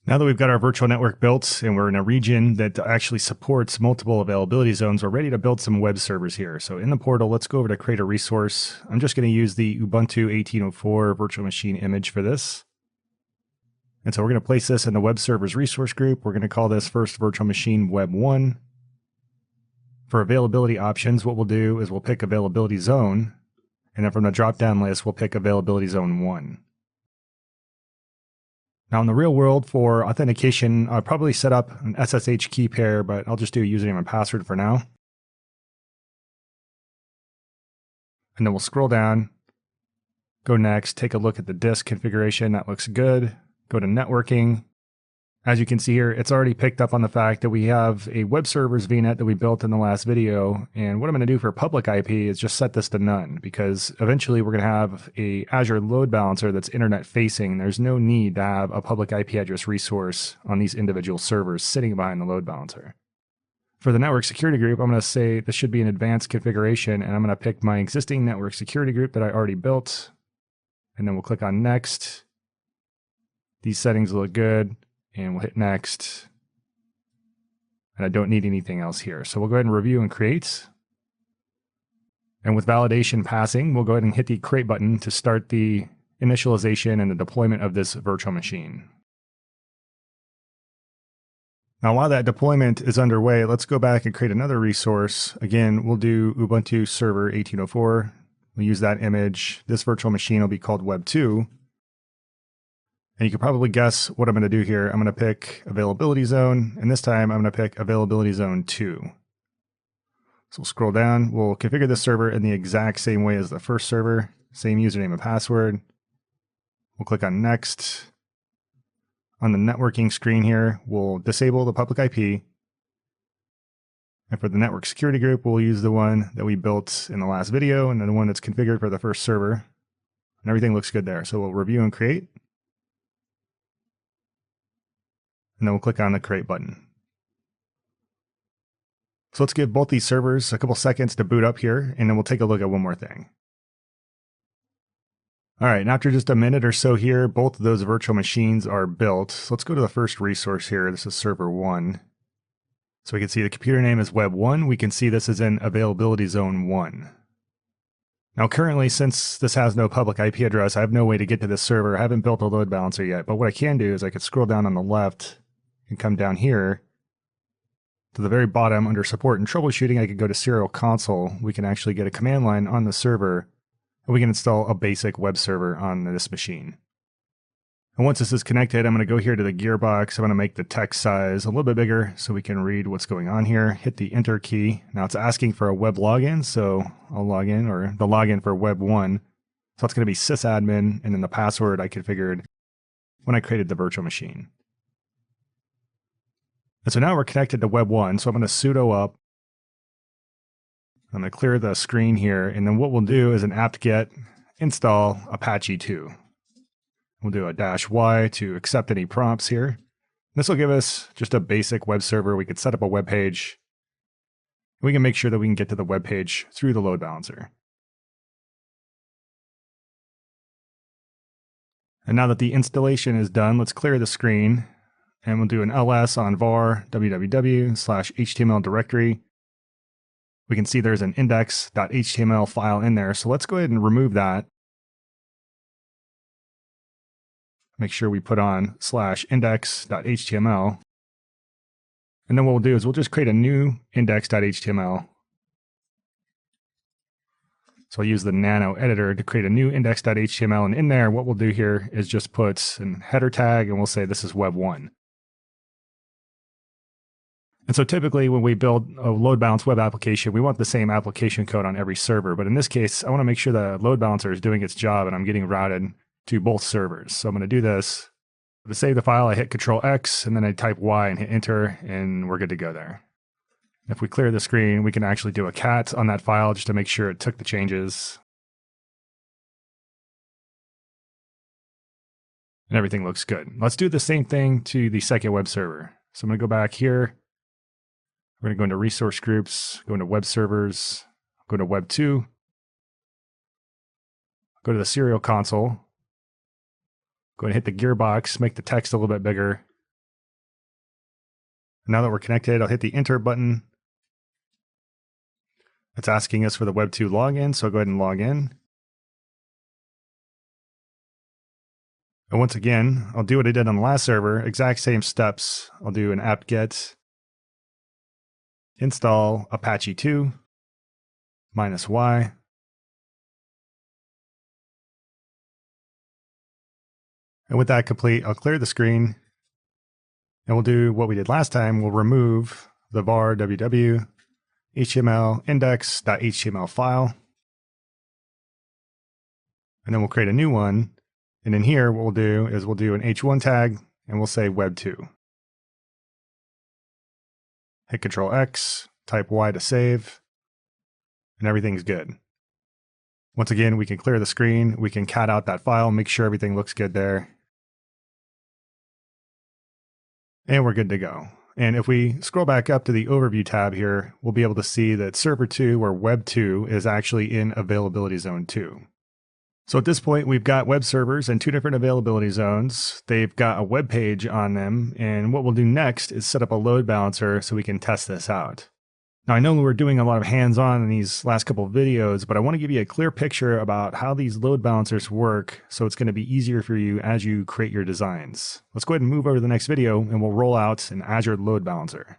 Now that we've got our virtual network built and we're in a region that actually supports multiple availability zones, we're ready to build some web servers here. So in the portal, let's go over to create a resource. I'm just going to use the Ubuntu 18.04 virtual machine image for this. And so we're going to place this in the web servers resource group. We're going to call this first virtual machine web 1. For availability options, what we'll do is we'll pick availability zone. And then from the drop-down list, we'll pick availability zone 1. Now in the real world for authentication, I'll probably set up an SSH key pair, but I'll just do a username and password for now. And then we'll scroll down, go next, take a look at the disk configuration. That looks good. Go to networking. As you can see here, it's already picked up on the fact that we have a web servers VNet that we built in the last video. And what I'm going to do for public IP is just set this to none, because eventually we're going to have a Azure load balancer that's internet facing. There's no need to have a public IP address resource on these individual servers sitting behind the load balancer. For the network security group, I'm going to say this should be an advanced configuration, and I'm going to pick my existing network security group that I already built. And then we'll click on next. These settings look good. And we'll hit next. And I don't need anything else here. So we'll go ahead and review and create. And with validation passing, we'll go ahead and hit the create button to start the initialization and the deployment of this virtual machine. Now, while that deployment is underway, let's go back and create another resource. Again, we'll do Ubuntu Server 18.04. We'll use that image. This virtual machine will be called Web 2. And you can probably guess what I'm going to do here. I'm going to pick availability zone, and this time I'm going to pick availability zone 2. So we'll scroll down. We'll configure this server in the exact same way as the first server, same username and password. We'll click on next. On the networking screen here, we'll disable the public IP. And for the network security group, we'll use the one that we built in the last video and then the one that's configured for the first server. And everything looks good there. So we'll review and create. And then we'll click on the create button. So let's give both these servers a couple seconds to boot up here, and then we'll take a look at one more thing. All right, and after just a minute or so here, both of those virtual machines are built. So let's go to the first resource here. This is server 1. So we can see the computer name is web 1. We can see this is in availability zone 1. Now currently, since this has no public IP address, I have no way to get to this server. I haven't built a load balancer yet, but what I can do is I could scroll down on the left and come down here to the very bottom under support and troubleshooting. I could go to serial console. We can actually get a command line on the server, and we can install a basic web server on this machine. And once this is connected, I'm going to go here to the gearbox. I'm going to make the text size a little bit bigger so we can read what's going on here. Hit the enter key. Now it's asking for a web login, so I'll log in, or the login for web 1. So it's going to be sysadmin, and then the password I configured when I created the virtual machine. And so now we're connected to web 1, so I'm going to sudo up. I'm going to clear the screen here, and then what we'll do is an apt-get install Apache 2. We'll do a -y to accept any prompts here. This will give us just a basic web server. We could set up a web page. We can make sure that we can get to the web page through the load balancer. And now that the installation is done, let's clear the screen. And we'll do an ls on var www/html directory. We can see there's an index.html file in there. So let's go ahead and remove that. Make sure we put on /index.html. And then what we'll do is we'll just create a new index.html. So I'll use the nano editor to create a new index.html. And in there, what we'll do here is just put a header tag, and we'll say this is web 1. And so typically when we build a load balance web application, we want the same application code on every server. But in this case, I want to make sure the load balancer is doing its job and I'm getting routed to both servers. So I'm going to do this. To save the file, I hit Control X and then I type Y and hit enter, and we're good to go there. If we clear the screen, we can actually do a cat on that file just to make sure it took the changes. And everything looks good. Let's do the same thing to the second web server. So I'm going to go back here. We're going to go into resource groups, go into web servers, go to web 2, go to the serial console, go ahead and hit the gearbox, make the text a little bit bigger, Now that we're connected, I'll hit the enter button. It's asking us for the Web 2 login, so I'll go ahead and log in. And once again, I'll do what I did on the last server, exact same steps. I'll do an apt-get, install Apache 2, -y. And with that complete, I'll clear the screen. And we'll do what we did last time. We'll remove the var www HTML index.html file. And then we'll create a new one. And in here, what we'll do is we'll do an h1 tag and we'll say web2. Hit Control X, type Y to save, and everything's good. Once again, we can clear the screen. We can cat out that file, make sure everything looks good there. And we're good to go. And if we scroll back up to the overview tab here, we'll be able to see that server 2 or web 2 is actually in availability zone 2. So at this point, we've got web servers in 2 different availability zones. They've got a web page on them. And what we'll do next is set up a load balancer so we can test this out. Now, I know we're doing a lot of hands-on in these last couple of videos, but I want to give you a clear picture about how these load balancers work, so it's going to be easier for you as you create your designs. Let's go ahead and move over to the next video, and we'll roll out an Azure load balancer.